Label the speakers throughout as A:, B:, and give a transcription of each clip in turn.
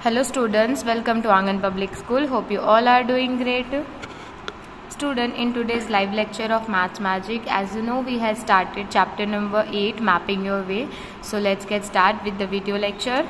A: Hello students, welcome to Angan Public School. Hope you all are doing great. Student, in today's live lecture of Maths Magic, as you know, we have started chapter number 8, Mapping Your Way. So let's get started with the video lecture.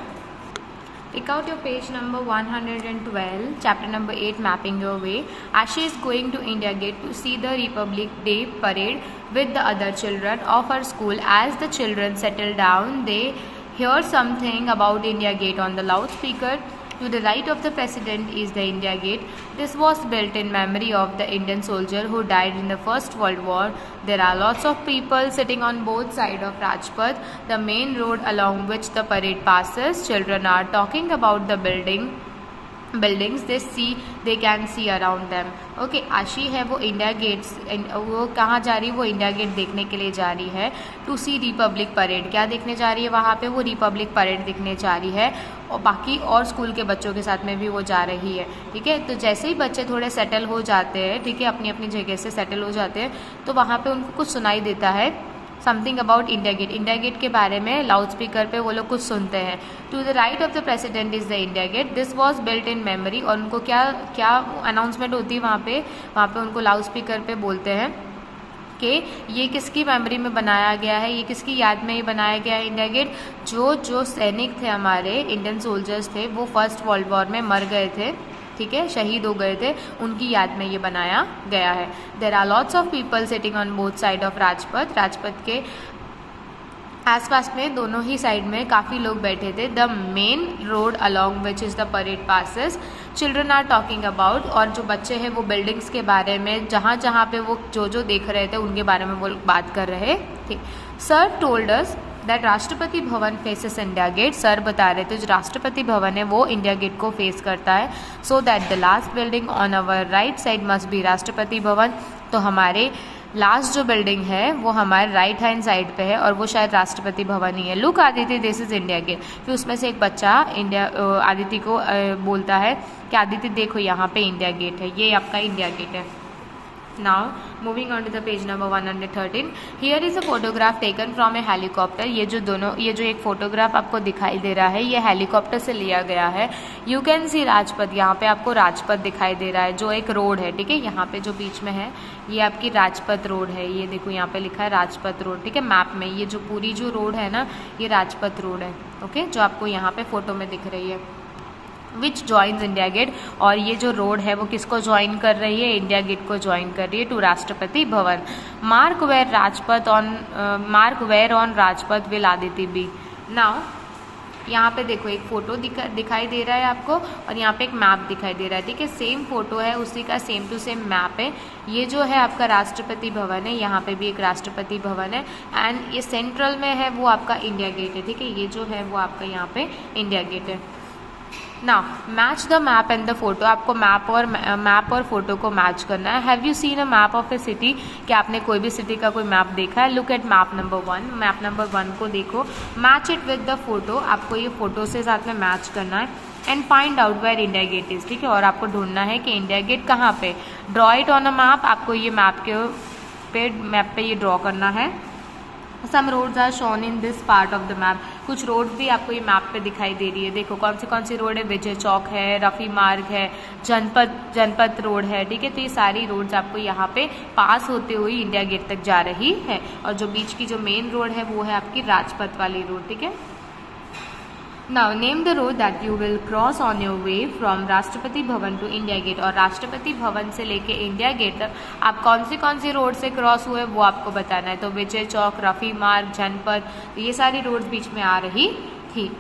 A: Pick out your page number 112, chapter number 8, Mapping Your Way. Ashi is going to India Gate to see the Republic Day parade with the other children of her school. As the children settle down, they hear something about India Gate on the loudspeaker. To the right of the president is the India Gate. This was built in memory of the Indian soldier who died in the First World War. There are lots of people sitting on both sides of Rajpath, the main road along which the parade passes. Children are talking about the buildings they can see around them. Okay, आशी है वो India gate, वो कहाँ जा रही है? वो India gate देखने के लिए जा रही है। टू सी रिपब्लिक परेड, क्या देखने जा रही है वहाँ पे? वो रिपब्लिक परेड देखने जा रही है और बाकी और स्कूल के बच्चों के साथ में भी वो जा रही है। ठीक है, तो जैसे ही बच्चे थोड़े सेटल हो जाते हैं, ठीक है, अपनी अपनी जगह से सेटल हो जाते हैं, तो वहाँ पे उनको कुछ सुनाई देता है, something about India Gate. India Gate के बारे में लाउड स्पीकर पे वो लोग कुछ सुनते हैं। To the right of the president is the India Gate, this was built in memory. और उनको क्या क्या अनाउंसमेंट होती है वहाँ पे उनको लाउड स्पीकर पे बोलते हैं कि ये किसकी मेमोरी में बनाया गया है, ये किसकी याद में ये बनाया गया है इंडिया गेट। जो सैनिक थे हमारे, इंडियन सोल्जर्स थे, वो फर्स्ट वर्ल्ड वॉर में मर गए थे, ठीक है, शहीद हो गए थे, उनकी याद में ये बनाया गया है। There are lots of people sitting on both side of Rajpath. Rajpath के आसपास में दोनों ही साइड में काफ़ी लोग बैठे थे। The main road along which is the parade passes. Children are talking about, और जो बच्चे हैं वो बिल्डिंग्स के बारे में, जहाँ जहाँ पे वो जो देख रहे थे उनके बारे में वो बात कर रहे थे। Sir told us that Rashtrapati Bhavan faces India gate. Sir बता रहे थे जो राष्ट्रपति भवन है वो इंडिया गेट को फेस करता है। So that the last building on our right side must be Rashtrapati Bhavan. तो हमारे लास्ट जो बिल्डिंग है वो हमारे राइट हैंड साइड पे है और वो शायद राष्ट्रपति भवन ही है। Look Aditya, this is India Gate. फिर उसमें से एक बच्चा आदित्य को बोलता है कि आदित्य देखो यहाँ पे इंडिया गेट है, ये आपका इंडिया गेट है। Now moving on to the page number 113. Here is a photograph taken from a helicopter. ये जो एक फोटोग्राफ आपको दिखाई दे रहा है ये हेलीकॉप्टर से लिया गया है। You can see राजपथ, यहाँ पे आपको राजपथ दिखाई दे रहा है जो एक रोड है, ठीक है, यहाँ पे जो बीच में है ये आपकी राजपथ रोड है। ये देखो यहाँ पे लिखा है राजपथ रोड, ठीक है, मैप में ये जो पूरी जो रोड है ना ये राजपथ रोड है, ओके, जो आपको यहाँ पे फोटो में दिख रही है। विच जॉइन्स इंडिया गेट, और ये जो रोड है वो किसको ज्वाइन कर रही है? इंडिया गेट को ज्वाइन कर रही है to Rashtrapati Bhavan. Mark where on Rajpath will Aditya be. Now यहाँ पे देखो एक फोटो दिखाई दे रहा है आपको और यहाँ पे एक मैप दिखाई दे रहा है, ठीक है, सेम फोटो है, उसी का सेम टू सेम मैप है। ये जो है आपका राष्ट्रपति भवन है, यहाँ पे भी एक राष्ट्रपति भवन है, एंड ये सेंट्रल में है वो आपका इंडिया गेट है, ठीक है, ये जो है वो आपका यहाँ पे इंडिया गेट है। Now match the map and the photo, आपको मैप और फोटो को मैच करना है। Have you seen a map of A city, क्या आपने कोई भी सिटी का कोई मैप देखा है? Look at map number 1, map number 1 को देखो, match it with the photo, आपको ये फोटो से साथ में मैच करना है। And find out where India Gate is, ठीक है, और आपको ढूंढना है कि इंडिया गेट कहाँ पे। Draw it on a map, आपको ये मैप पे ये ड्रॉ करना है। Some roads are shown in this part of the map, कुछ रोड भी आपको ये मैप पे दिखाई दे रही है। देखो कौन सी रोड है? विजय चौक है, रफी मार्ग है, जनपथ रोड है, ठीक है, तो ये सारी रोड्स आपको यहाँ पे पास होते हुए इंडिया गेट तक जा रही है। और जो बीच की जो मेन रोड है वो है आपकी राजपथ वाली रोड, ठीक है। Now name the road that you will cross on your way from Rashtrapati Bhavan to India gate, और राष्ट्रपति भवन से लेके इंडिया गेट तक आप कौन सी रोड से क्रॉस हुए वो आपको बताना है। तो विजय चौक, रफी मार्ग, जनपथ, ये सारी रोड्स बीच में आ रही थी।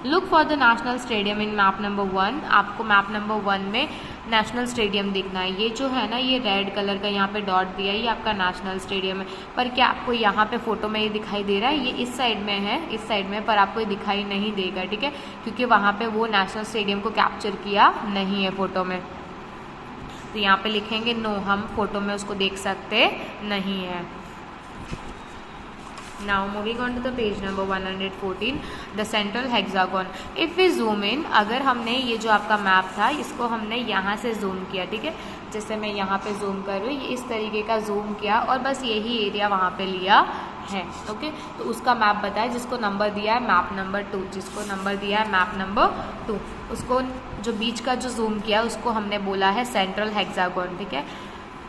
A: Look for the national stadium in map number 1, आपको मैप नंबर 1 में नेशनल स्टेडियम देखना है। ये जो है ना ये रेड कलर का यहाँ पे डॉट दिया है, ये आपका नेशनल स्टेडियम है। पर क्या आपको यहाँ पे फोटो में ये दिखाई दे रहा है? ये इस साइड में है, इस साइड में, पर आपको ये दिखाई नहीं देगा, ठीक है, क्योंकि वहाँ पे वो नेशनल स्टेडियम को कैप्चर किया नहीं है फोटो में। तो यहाँ पे लिखेंगे नो, हम फोटो में उसको देख सकते नहीं है। Now moving on to the page number 114, the central hexagon. If we zoom in, अगर हमने ये जो आपका मैप था इसको हमने यहाँ से जूम किया, ठीक है, जैसे मैं यहाँ पे जूम कर रही हूँ, ये इस तरीके का जूम किया और बस यही एरिया वहाँ पे लिया है, ओके। तो उसका मैप बताया, जिसको नंबर दिया है मैप नंबर 2, जिसको नंबर दिया है मैप नंबर 2, उसको जो बीच का जो जूम किया उसको हमने बोला है सेंट्रल हेक्सागोन, ठीक है।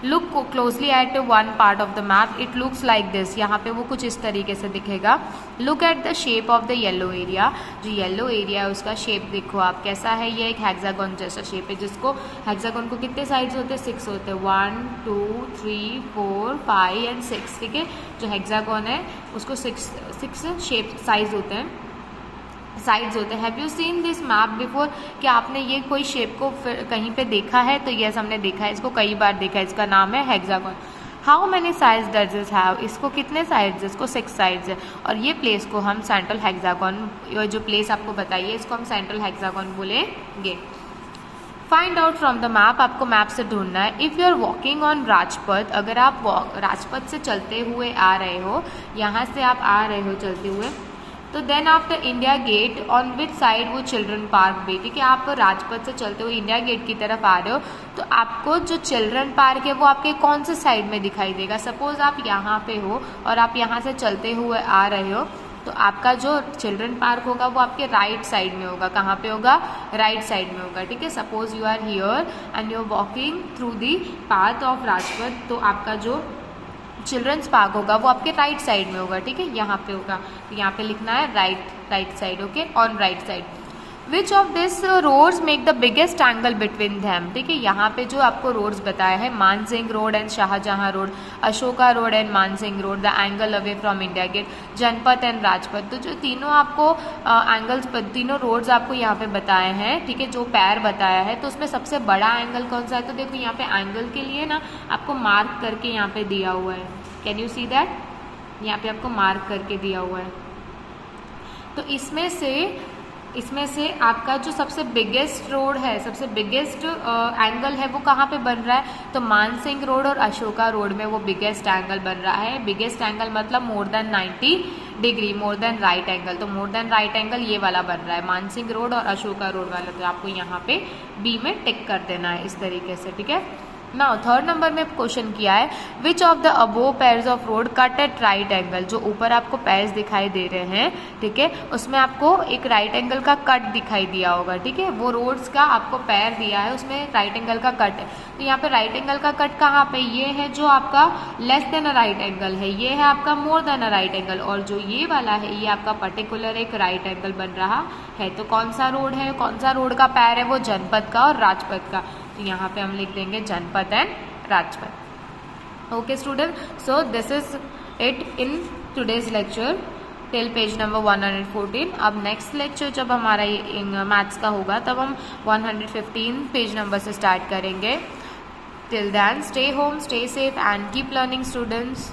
A: Look closely at one part of the map, it looks like this, यहाँ पे वो कुछ इस तरीके से दिखेगा। Look at the shape of the yellow area, जो येलो एरिया है उसका शेप देखो आप कैसा है, ये एक हेक्सागोन जैसा शेप है, जिसको हेक्सागोन को कितने साइड्स होते हैं, 6 होते हैं, 1 2 3 4 5 एंड 6, ठीक है। जो हेक्सागोन है उसको 6 शेप साइज होते हैं, साइड्स होते हैं। Have you seen this map before, क्या आपने ये कोई शेप को कहीं पे देखा है? तो यस, हमने देखा है, इसको कई बार देखा है, इसका नाम है hexagon. How many sides does this have, इसको कितने साइड्स, इसको 6 साइड्स है, और ये प्लेस को हम सेंट्रल हेक्सागोन, जो प्लेस आपको बताइए इसको हम सेंट्रल हेक्सागोन बोलेंगे। Find out from the map, आपको मैप से ढूंढना है। If you are walking on Rajpath, अगर आप राजपथ से चलते हुए आ रहे हो, यहाँ से आप आ रहे हो चलते हुए, तो then after India Gate on which side वो चिल्ड्रन पार्क भी, ठीक है। आप राजपथ से चलते हुए इंडिया गेट की तरफ आ रहे हो, तो आपको जो चिल्ड्रन पार्क है वो आपके कौन से साइड में दिखाई देगा। सपोज आप यहाँ पे हो और आप यहाँ से चलते हुए आ रहे हो, तो आपका जो चिल्ड्रन पार्क होगा वो आपके राइट साइड में होगा। कहाँ पे होगा? राइट साइड में होगा, ठीक है। Suppose you are here and you are walking through the path of Rajpath, तो आपका जो चिल्ड्रंस पार्क होगा वो आपके राइट साइड में होगा, ठीक है, यहाँ पे होगा। तो यहाँ पे लिखना है right side, okay, on right side. Which of this roads make the biggest angle between them, ठीक है। यहाँ पे जो आपको रोड्स बताया है, Mansingh road and Shahjahan road, Ashoka road and Mansingh road, the angle away from India Gate, Janpath and Rajpath. तो जो तीनों आपको एंगल्स, तीनों रोड्स आपको यहाँ पे बताए हैं, ठीक है, जो पैर बताया है, तो उसमें सबसे बड़ा एंगल कौन सा है? तो देखो यहाँ पे एंगल के लिए ना आपको मार्क करके यहाँ पे दिया हुआ है, कैन यू सी दैट, यहाँ पे आपको मार्क करके दिया हुआ है। तो इसमें से आपका जो सबसे बिगेस्ट रोड है, सबसे बिगेस्ट एंगल है, वो कहाँ पे बन रहा है? तो मानसिंह रोड और अशोका रोड में वो बिगेस्ट एंगल बन रहा है। बिगेस्ट एंगल मतलब more than 90 degree, more than right angle. तो मोर देन राइट एंगल ये वाला बन रहा है, मानसिंह रोड और अशोका रोड वाला। तो आपको यहाँ पे बी में टिक कर देना है इस तरीके से, ठीक है। नाउ थर्ड नंबर में क्वेश्चन किया है, which of the above pairs of road cut at right angle, जो ऊपर आपको पेयर्स दिखाई दे रहे हैं, ठीक है, उसमें आपको एक राइट एंगल का कट दिखाई दिया होगा, ठीक है। वो रोड्स का आपको पेयर दिया है, उसमें राइट एंगल का कट है। तो यहाँ पे राइट एंगल का कट कहाँ पे? ये है जो आपका less than a right angle है, ये है आपका more than a right angle, और जो ये वाला है ये आपका पर्टिकुलर एक राइट एंगल बन रहा है। तो कौन सा रोड है, कौन सा रोड का पैर है? वो जनपथ का और राजपथ का। तो यहाँ पे हम लिख देंगे Janpath and Rajpath. Okay student, so this is it in today's lecture till page number 114। अब नेक्स्ट लेक्चर जब हमारा ये मैथ्स का होगा तब हम 115 पेज नंबर से स्टार्ट करेंगे। Till then stay home, stay safe and keep learning students.